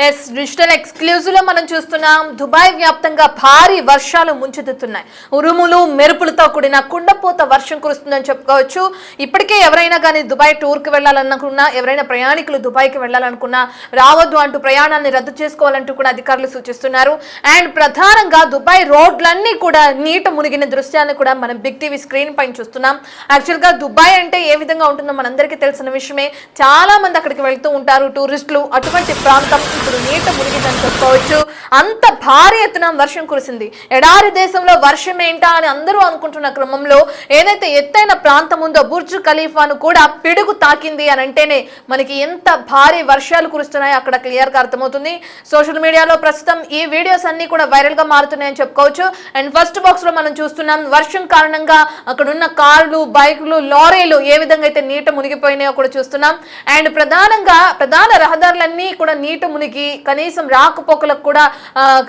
Yes digital exclusive లో మనం చూస్తున్నాం దుబాయ్ వ్యాప్తంగా భారీ వర్షాలు ముంచెత్తుతున్నాయి. ఉరుములు మెరుపులతో కూడిన కుండపోత వర్షం కురుస్తుందని చెప్పుకోవచ్చు. ఇప్పటికే ఎవరైనా కానీ దుబాయ్ టూర్ కి వెళ్లాలనుకున్నా, ఎవరైనా ప్రయాణికులు దుబాయ్ కి వెళ్లాలనుకున్నా రావద్దు అంటూ ప్రయాణాన్ని రద్దు చేసుకోవాలంటూ కూడా అధికారులు సూచిస్తున్నారు. అండ్ ప్రధానంగా దుబాయ్ రోడ్లన్నీ కూడా నీట మునిగిన దృశ్యాన్ని కూడా మనం బిగ్ టీవీ స్క్రీన్ పైన చూస్తున్నాం. యాక్చువల్ గా దుబాయ్ అంటే ఏ విధంగా ఉంటుందో మనందరికీ తెలిసిన విషయమే. చాలా మంది అక్కడికి వెళ్తూ ఉంటారు టూరిస్టులు. అటువంటి ప్రాంతం ఇప్పుడు నీట మునిగిందని చెప్పుకోవచ్చు. అంత భారీ ఎత్తున వర్షం కురిసింది. ఎడారి దేశంలో వర్షం ఏంటా అని అందరూ అనుకుంటున్న క్రమంలో ఏదైతే ఎత్తైన ప్రాంతం ఉందో బుర్జ్ ఖలీఫాను కూడా పిడుగు తాకింది అని అంటేనే మనకి ఎంత భారీ వర్షాలు కురుస్తున్నాయో అక్కడ క్లియర్ గా అర్థమవుతుంది. సోషల్ మీడియాలో ప్రస్తుతం ఈ వీడియోస్ అన్ని కూడా వైరల్ గా మారుతున్నాయని చెప్పుకోవచ్చు. అండ్ ఫస్ట్ బాక్స్ లో మనం చూస్తున్నాం వర్షం కారణంగా అక్కడ ఉన్న కార్లు, బైకులు, లారీలు ఏ విధంగా అయితే నీట మునిగిపోయినాయో కూడా చూస్తున్నాం. అండ్ ప్రధాన రహదారులన్నీ కూడా నీట మునిగి కనీసం రాకపోకలకు కూడా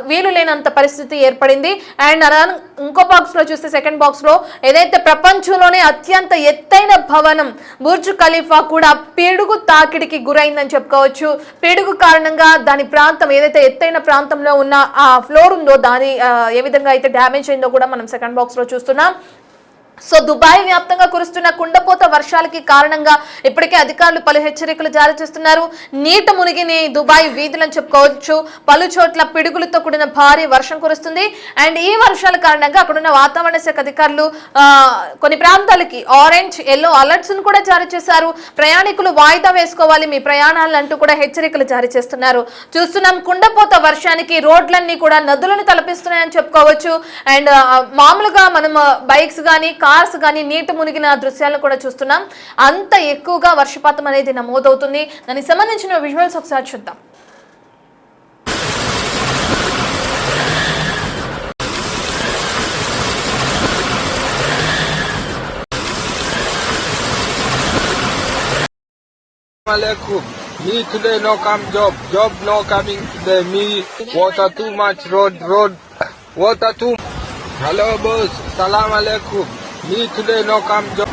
వీలు లేనంత పరిస్థితి ఏర్పడింది. అండ్ ఇంకో బాక్స్ లో చూస్తే సెకండ్ బాక్స్ లో ఏదైతే ప్రపంచంలోనే అత్యంత ఎత్తైన భవనం బుర్జ్ ఖలీఫా కూడా పిడుగు తాకిడికి గురైందని చెప్పుకోవచ్చు. పిడుగు కారణంగా దాని ప్రాంతం ఏదైతే ఎత్తైన ప్రాంతంలో ఉన్న ఆ ఫ్లోర్ ఉందో దాని ఏ విధంగా అయితే డ్యామేజ్ అయిందో కూడా మనం సెకండ్ బాక్స్ లో చూస్తున్నాం. సో దుబాయ్ వ్యాప్తంగా కురుస్తున్న కుండపోత వర్షాలకి కారణంగా ఇప్పటికే అధికారులు పలు హెచ్చరికలు జారీ చేస్తున్నారు. నీట మునిగిన దుబాయ్ వీధులని చెప్పుకోవచ్చు. పలు చోట్ల పిడుగులతో కూడిన భారీ వర్షం కురుస్తుంది. అండ్ ఈ వర్షాల కారణంగా అక్కడున్న వాతావరణ శాఖ అధికారులు కొన్ని ప్రాంతాలకి ఆరెంజ్, ఎల్లో అలర్ట్స్ కూడా జారీ చేశారు. ప్రయాణికులు వాయిదా వేసుకోవాలి మీ ప్రయాణాలను అంటూ కూడా హెచ్చరికలు జారీ చేస్తున్నారు. చూస్తున్నాం కుండపోత వర్షానికి రోడ్లన్నీ కూడా నదులను తలపిస్తున్నాయని చెప్పుకోవచ్చు. అండ్ మామూలుగా మనం బైక్స్ కానీ కార్స్ కానీ నీట మునిగిన దృశ్యాలను కూడా చూస్తున్నాం. అంత ఎక్కువగా వర్షపాతం అనేది నమోదవుతుంది. దానికి సంబంధించిన విజువల్స్ ఒకసారి చూద్దాం. Me today no come job no coming today. Me water too much road water too. Hello boss, salam alaikum. Me today no come job.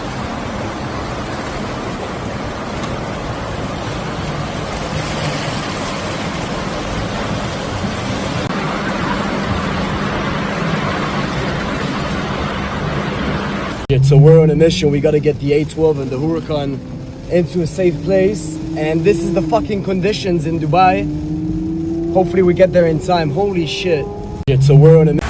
So we're on a mission. We gotta get the A12 and the Huracan into a safe place, and this is the fucking conditions in Dubai. Hopefully we get there in time. Holy shit. So we're on a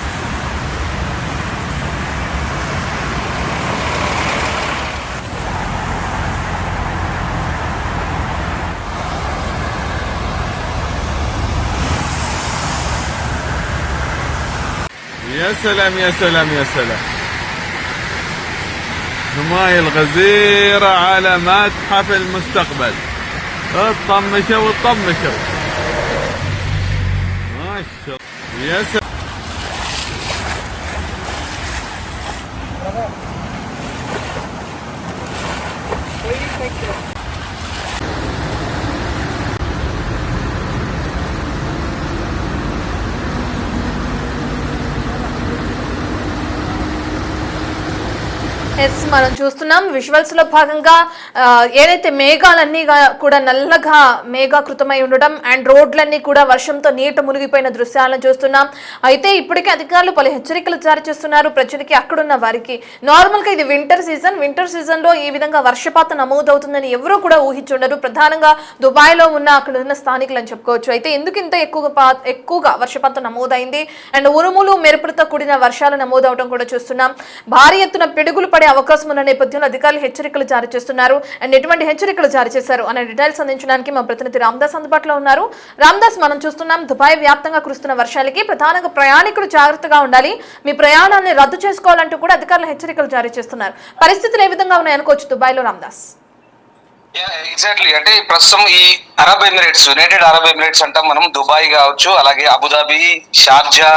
يا سلام يا سلام يا سلام. الماي الغزيرة على متحف المستقبل. اطمشوا وطمشوا ما شاء الله. يا سلام. Yes మనం చూస్తున్నాం visuals లో భాగంగా ఏదైతే మేఘాలన్నీ కూడా నల్లగా మేఘాకృతమై ఉండడం and రోడ్లన్నీ కూడా వర్షంతో నీట మునిగిపోయిన దృశ్యాలను చూస్తున్నాం. అయితే ఇప్పటికే అధికారులు పలు హెచ్చరికలు జారీ చేస్తున్నారు ప్రజలకి, అక్కడున్న వారికి. నార్మల్ గా ఇది వింటర్ సీజన్ లో ఈ విధంగా వర్షపాతం నమోదవుతుందని ఎవరూ కూడా ఊహించుండరు. ప్రధానంగా దుబాయ్ లో ఉన్న అక్కడ ఉన్న స్థానికులు అని చెప్పుకోవచ్చు. అయితే ఎందుకు ఇంత ఎక్కువగా వర్షపాతం నమోదైంది అండ్ ఉరుములు మెరుపులతో కూడిన వర్షాలు నమోదవడం కూడా చూస్తున్నాం. భారీ ఎత్తున పిడుగులు పడే అవకాశం ఉన్న నేపథ్యంలో అధికారులు హెచ్చరికలు జారీ చేస్తున్నారు. అండ్ ఎటువంటి హెచ్చరికలు జారీ చేశారు అనే డీటెయిల్స్ అందించడానికి మా ప్రతినిధి రామ్దాస్ అందుబాటులో ఉన్నారు. రామ్దాస్, మనం చూస్తున్నాం దుబాయ్ వ్యాప్తంగా కురుస్తున్న వర్షాలకి ప్రధానంగా ప్రయాణికులు జాగ్రత్తగా ఉండాలి, మీ ప్రయాణాన్ని రద్దు చేసుకోవాలంటూ కూడా అధికారులు హెచ్చరికలు జారీ చేస్తున్నారు. పరిస్థితులు ఏ విధంగా ఉన్నాయి అనుకోవచ్చు దుబాయ్ లో రామ్దాస్? ఎగ్జాక్ట్లీ, అంటే ప్రస్తుతం ఈ Arab Emirates, United Arab Emirates అంటాం మనం. దుబాయ్ కావచ్చు, అలాగే అబుదాబి, షార్జా,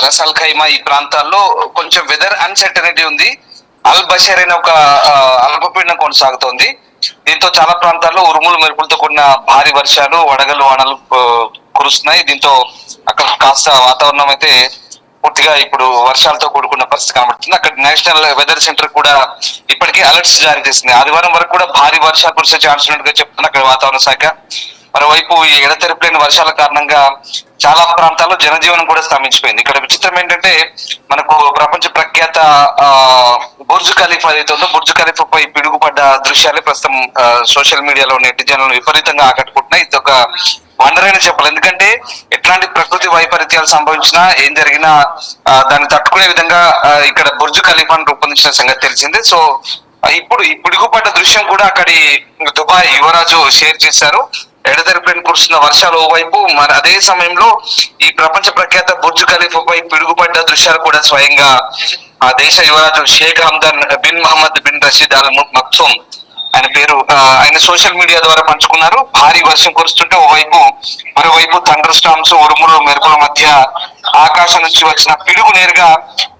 రసల్ ఖైమా ఈ ప్రాంతాల్లో కొంచెం వెదర్ అన్సర్టనిటీ ఉంది. అల్ బషర్ అనే ఒక అల్పపీడనం కొనసాగుతోంది. దీంతో చాలా ప్రాంతాల్లో ఉరుములు మెరుపులతో కూడిన భారీ వర్షాలు, వడగలు వానలు కురుస్తున్నాయి. దీంతో అక్కడ కాస్త వాతావరణం అయితే పూర్తిగా ఇప్పుడు వర్షాలతో కూడుకున్న పరిస్థితి కనబడుతుంది. అక్కడ నేషనల్ వెదర్ సెంటర్ కూడా ఇప్పటికే అలర్ట్స్ జారీ చేసింది. ఆదివారం వరకు కూడా భారీ వర్షాలు కురిసే ఛాన్స్ ఉన్నట్టుగా చెప్తున్నారు అక్కడ వాతావరణ శాఖ. మరోవైపు ఈ ఎడతెరిపిలేని వర్షాల కారణంగా చాలా ప్రాంతాల్లో జనజీవనం కూడా స్తంభించిపోయింది. ఇక్కడ విచిత్రం ఏంటంటే మనకు ప్రపంచ ప్రఖ్యాత బుర్జ్ ఖలీఫా ఏదైతే ఉందో బుర్జ్ ఖలీఫాపై పిడుగుపడ్డ దృశ్యాలే ప్రస్తుతం సోషల్ మీడియాలో నెటిజన్లను విపరీతంగా ఆకట్టుకుంటున్నాయి. ఇది ఒక వండర్ అని చెప్పాలి. ఎందుకంటే ఎట్లాంటి ప్రకృతి వైపరీత్యాలు సంభవించినా ఏం జరిగినా దాన్ని తట్టుకునే విధంగా ఇక్కడ బుర్జ్ ఖలీఫాను రూపొందించిన సంగతి తెలిసిందే. సో ఇప్పుడు ఈ పిడుగుపడ్డ దృశ్యం కూడా అక్కడి దుబాయ్ యువరాజు షేర్ చేశారు. ఎడతెరిపిన కురుస్తున్న వర్షాలు ఓవైపు, మరి అదే సమయంలో ఈ ప్రపంచ ప్రఖ్యాత బుర్జ్ ఖలీఫాపై పిడుగుపడ్డ దృశ్యాలు కూడా స్వయంగా ఆ దేశ యువరాజు Sheikh Hamdan bin Mohammed bin Rashid Al Maktoum ఆయన పేరు ఆయన సోషల్ మీడియా ద్వారా పంచుకున్నారు. భారీ వర్షం కురుస్తుంటే మరోవైపు థండర్ స్టార్మ్స్, ఉరుములు, మెరుపుల మధ్య ఆకాశం నుంచి వచ్చిన పిడుగు నేరుగా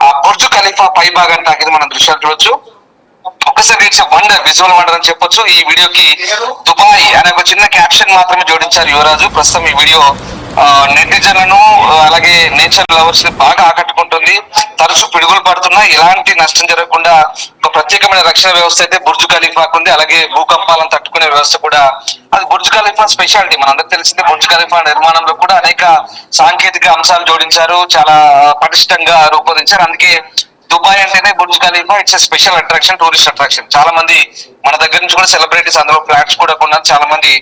ఆ బుర్జ్ ఖలీఫా పై భాగాన్ని తాకింది. మనం దృశ్యాలు చూడొచ్చు. ఒకసారి ఇట్స్ వండర్, విజువల్ వండర్ అని చెప్పొచ్చు. ఈ వీడియోకి దుబాయ్ అనే ఒక చిన్న క్యాప్షన్ మాత్రమే జోడించారు యువరాజు. ప్రస్తుతం ఈ వీడియో నెటిజన్లను అలాగే నేచర్ లవర్స్ ని బాగా ఆకట్టుకుంటుంది. తరచూ పిడుగులు పడుతున్నా ఎలాంటి నష్టం జరగకుండా ఒక ప్రత్యేకమైన రక్షణ వ్యవస్థ అయితే బుర్జ్ ఖలీఫాకు ఉంది. అలాగే భూకంపాలను తట్టుకునే వ్యవస్థ కూడా, అది బుర్జ్ ఖలీఫా స్పెషాలిటీ. మనందరికి తెలిసిందే బుర్జ్ ఖలీఫా నిర్మాణంలో కూడా అనేక సాంకేతిక అంశాలు జోడించారు, చాలా పటిష్టంగా రూపొందించారు. అందుకే దుబాయ్ అంటేనే Burj Khalifa it's special attraction, tourist attraction. చాలా మంది మన దగ్గర నుంచి కూడా సెలబ్రిటీస్ అందులో ఫ్లాట్స్ కూడా కొన్నారు. చాలా మంది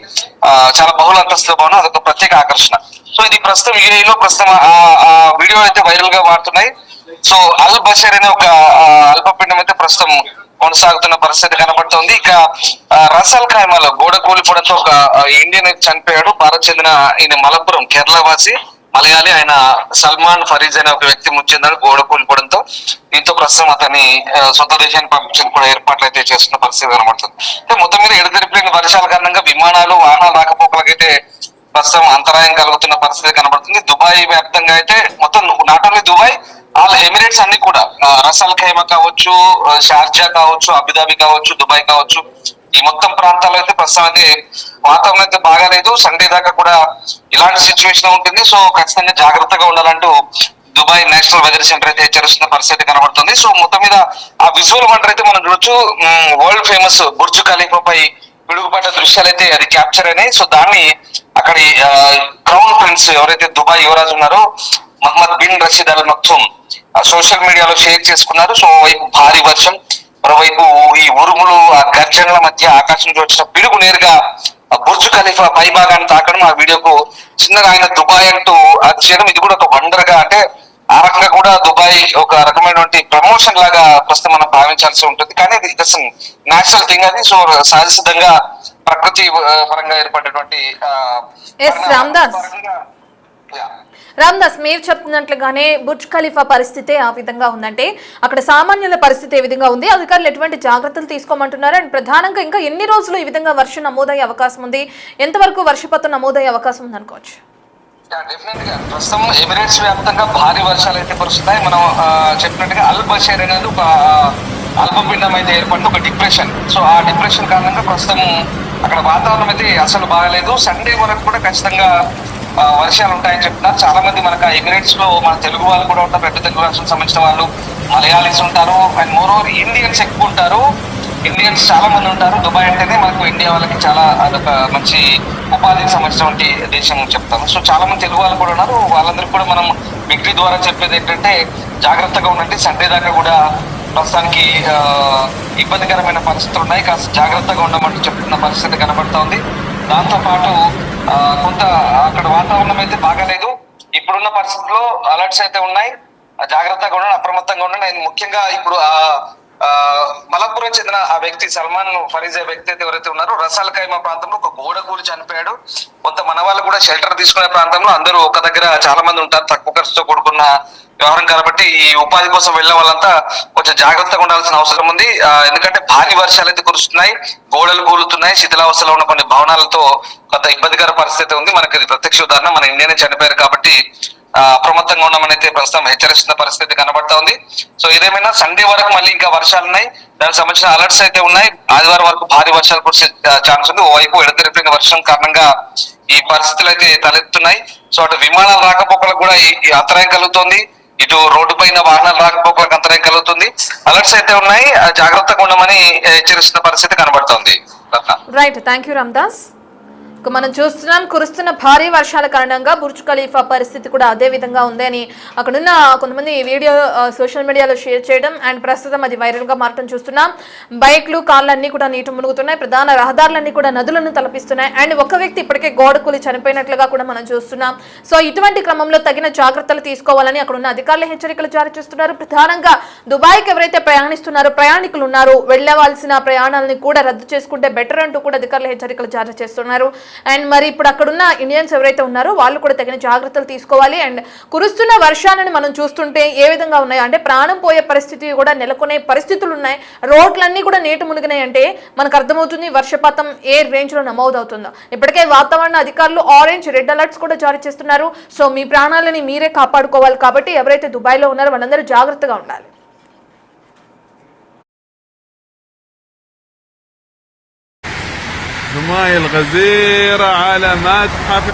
చాలా బహుళ అంతస్తులో బాగున్నారు, అదొక ప్రత్యేక ఆకర్షణ. సో ఇది ప్రస్తుతం యూఏఈలో ప్రస్తుతం ఆ వీడియో అయితే వైరల్ గా వాడుతున్నాయి. సో అల్ బషీర్ అనే ఒక అల్పపిండం అయితే ప్రస్తుతం కొనసాగుతున్న పరిస్థితి కనబడుతోంది. ఇక రసల్ ఖైమాలో గోడ కూలిపోవడంతో ఒక ఇండియన్ చనిపోయాడు. భారత్ చెందిన ఈయన మలపురం కేరళ వాసి మలయాళి. ఆయన సల్మాన్ ఫరీజ్ అనే ఒక వ్యక్తి మృతి చెందాడు గోడ కూలిపోవడంతో. దీంతో ప్రస్తుతం అతన్ని సొంత దేశానికి పంపించిన కూడా ఏర్పాట్లు అయితే చేస్తున్న పరిస్థితి కనబడుతుంది. అంటే మొత్తం మీద ఎడతెరిపిలేని వర్షాల కారణంగా విమానాలు, వాహనాలు రాకపోకలకైతే ప్రస్తుతం అంతరాయం కలుగుతున్న పరిస్థితి కనబడుతుంది. దుబాయ్ వ్యాప్తంగా అయితే మొత్తం not only Dubai, all Emirates అన్ని కూడా రసల్ ఖైమా కావచ్చు, షార్జా కావచ్చు, అబుదాబి కావచ్చు, దుబాయ్ కావచ్చు, ఈ మొత్తం ప్రాంతాల్లో అయితే ప్రస్తుతం అయితే వాతావరణం అయితే బాగాలేదు. సండే దాకా కూడా ఇలాంటి సిచ్యువేషన్ ఉంటుంది. సో ఖచ్చితంగా జాగ్రత్తగా ఉండాలంటూ దుబాయ్ నేషనల్ వెదర్ సెంటర్ అయితే హెచ్చరిస్తున్న పరిస్థితి కనబడుతుంది. సో మొత్తం మీద ఆ విజువల్ వండర్ అయితే మనం చూడొచ్చు. వరల్డ్ ఫేమస్ బుర్జ్ ఖలీఫాపై పిడుగుపడ్డ దృశ్యాలు అయితే అది క్యాప్చర్ అయినాయి. సో దాన్ని అక్కడి క్రౌన్ ప్రిన్స్ ఎవరైతే దుబాయ్ యువరాజు ఉన్నారో Mohammed bin Rashid Al Maktoum social మీడియాలో షేర్ చేసుకున్నారు. సో వైపు భారీ వర్షం, మరోవైపు ఈ ఉరుములు, ఆ గర్జనల మధ్య ఆకాశం నుంచి వచ్చిన పిడుగు నేరుగా బుర్జ్ ఖలీఫా పై భాగాన్ని తాకడం, ఆ వీడియోకు చిన్నగా ఆయన దుబాయ్ అంటూ అది చేయడం, ఇది కూడా ఒక వండర్ గా, అంటే ఆ రకంగా కూడా దుబాయ్ ఒక రకమైనటువంటి ప్రమోషన్ లాగా ప్రస్తుతం మనం భావించాల్సి ఉంటుంది. కానీ ఇది ఇట్స్ నేచురల్ థింగ్ అది. సో సహజ సిద్ధంగా ప్రకృతి పరంగా ఏర్పడినటువంటి రామ్దాస్, మీరు చెప్తున్నట్లుగానే బుర్జ్ ఖలీఫా పరిస్థితి ఆ విధంగా ఉందంటే అక్కడ సామాన్యుల పరిస్థితి ఏ విధంగా ఉంది, అధికారులు ఎటువంటి జాగ్రత్తలు తీసుకోమంటున్నారు, అండ్ ప్రధానంగా ఇంకా ఎన్ని రోజులు ఈ విధంగా వర్షం నమోదయ్యే అవకాశం ఉంది, ఎంతవరకు వర్షపాతం నమోదయ్యే అవకాశం ఉంది అనుకోవచ్చు? డెఫినెట్ గా ప్రస్తుతం ఎమిరేట్స్ వ్యాప్తంగా భారీ వర్షాలు అయితే కురుస్తున్నాయి. మనం చెప్పినట్టుగా అల్ బషీర్ అనేది ఒక అల్పపిండం అయితే ఏర్పడింది, ఒక డిప్రెషన్. సో ఆ డిప్రెషన్ కారణంగా ప్రస్తుతం అక్కడ వాతావరణం అయితే అసలు బాగాలేదు. సండే వరకు కూడా ఖచ్చితంగా వర్షాలు ఉంటాయని చెప్తున్నారు. చాలా మంది మనకు ఎమిరేట్స్ లో మన తెలుగు వాళ్ళు కూడా ఉంటారు, పెద్ద తెలుగు రాష్ట్రం సంబంధించిన వాళ్ళు, మలయాళీస్ ఉంటారు, అండ్ మోర్ ఓవర్ ఇండియన్స్ ఎక్కువ ఉంటారు. ఇండియన్స్ చాలా మంది ఉంటారు. దుబాయ్ అంటేనే మనకు ఇండియా వాళ్ళకి చాలా అదొక మంచి ఉపాధికి సంబంధించినటువంటి దేశం చెప్తాము. సో చాలా మంది తెలుగు వాళ్ళు కూడా ఉన్నారు. వాళ్ళందరికీ కూడా మనం విక్టరీ ద్వారా చెప్పేది ఏంటంటే జాగ్రత్తగా ఉండండి. సండే దాకా కూడా ప్రస్తుతానికి ఇబ్బందికరమైన పరిస్థితులు ఉన్నాయి, కాస్త జాగ్రత్తగా ఉండమంటూ చెప్తున్న పరిస్థితి కనబడుతోంది. దాంతో పాటు కొంత అక్కడ వాతావరణం అయితే బాగాలేదు. ఇప్పుడున్న పరిస్థితుల్లో అలర్ట్స్ అయితే ఉన్నాయి, జాగ్రత్తగా ఉండండి, అప్రమత్తంగా ఉండండి. అండ్ ముఖ్యంగా ఇప్పుడు మలప్పురం చెందిన ఆ వ్యక్తి సల్మాన్ ఫరీజ్ వ్యక్తి అయితే ఎవరైతే ఉన్నారో రసల్ ఖైమా ప్రాంతంలో ఒక గోడ కూలి చనిపోయాడు. కొంత మన వాళ్ళు కూడా షెల్టర్ తీసుకునే ప్రాంతంలో అందరూ ఒక దగ్గర చాలా మంది ఉంటారు, తక్కువ ఖర్చుతో కూడుకున్న వ్యవహారం కాబట్టి ఈ ఉపాధి కోసం వెళ్ళే వాళ్ళంతా కొంచెం జాగ్రత్తగా ఉండాల్సిన అవసరం ఉంది. ఎందుకంటే భారీ వర్షాలు అయితే కురుస్తున్నాయి, గోడలు కూలుతున్నాయి, శిథిలావస్థలో ఉన్న కొన్ని భవనాలతో కొంత ఇబ్బందికర పరిస్థితి ఉంది. మనకి ఇది ప్రత్యక్ష ఉదాహరణ, మన ఇండియానే చనిపోయారు కాబట్టి అప్రమత్తంగా ఉండమని అయితే ప్రస్తుతం హెచ్చరిస్తున్న పరిస్థితి కనబడతా ఉంది. సో ఏదేమైనా సండే వరకు మళ్ళీ ఇంకా వర్షాలు ఉన్నాయి, దానికి సంబంధించిన అలర్ట్స్ అయితే ఉన్నాయి. ఆదివారం వరకు భారీ వర్షాలు కురిసే ఛాన్స్ ఉంది. ఓవైపు ఎడతెరిపిన వర్షం కారణంగా ఈ పరిస్థితులు అయితే తలెత్తున్నాయి. సో అటు విమానాలు రాకపోకలకు కూడా ఈ అంతరాయం కలుగుతుంది, ఇటు రోడ్డు పైన వాహనాలు రాకపోకలకు అంతరాయం కలుగుతుంది. అలర్ట్స్ అయితే ఉన్నాయి, జాగ్రత్తగా ఉండమని హెచ్చరిస్తున్న పరిస్థితి కనబడుతోంది. Right, thank you Ramdas. ఇక మనం చూస్తున్నాం కురుస్తున్న భారీ వర్షాల కారణంగా బుర్జ్ ఖలీఫా పరిస్థితి కూడా అదే విధంగా ఉందని అక్కడున్న కొంతమంది వీడియో సోషల్ మీడియాలో షేర్ చేయడం అండ్ ప్రస్తుతం అది వైరల్ గా మారటం చూస్తున్నాం. బైక్లు కార్లన్నీ కూడా నీట మునుగుతున్నాయి, ప్రధాన రహదారులన్నీ కూడా నదులను తలపిస్తున్నాయి అండ్ ఒక వ్యక్తి ఇప్పటికే గోడ కూలి చనిపోయినట్లుగా కూడా మనం చూస్తున్నాం. సో ఇటువంటి క్రమంలో తగిన జాగ్రత్తలు తీసుకోవాలని అక్కడున్న అధికారులు హెచ్చరికలు జారీ చేస్తున్నారు. ప్రధానంగా దుబాయ్కి ఎవరైతే ప్రయాణిస్తున్నారో ప్రయాణికులు ఉన్నారో వెళ్లవలసిన ప్రయాణాలను కూడా రద్దు చేసుకుంటే బెటర్ అంటూ కూడా అధికారులు హెచ్చరికలు జారీ చేస్తున్నారు. అండ్ మరి ఇప్పుడు అక్కడున్న ఇండియన్స్ ఎవరైతే ఉన్నారో వాళ్ళు కూడా తగిన జాగ్రత్తలు తీసుకోవాలి. అండ్ కురుస్తున్న వర్షాలను మనం చూస్తుంటే ఏ విధంగా ఉన్నాయి అంటే ప్రాణం పోయే పరిస్థితి కూడా నెలకొనే పరిస్థితులు ఉన్నాయి. రోడ్లన్నీ కూడా నీట మునిగినాయి అంటే మనకు అర్థమవుతుంది వర్షపాతం ఏ రేంజ్ లో నమోదవుతుందో. ఇప్పటికే వాతావరణ అధికారులు ఆరెంజ్, రెడ్ అలర్ట్స్ కూడా జారీ చేస్తున్నారు. సో మీ ప్రాణాలని మీరే కాపాడుకోవాలి కాబట్టి ఎవరైతే దుబాయ్ లో ఉన్నారో వాళ్ళందరూ జాగ్రత్తగా ఉండాలి. الماي الغزيرة على متحف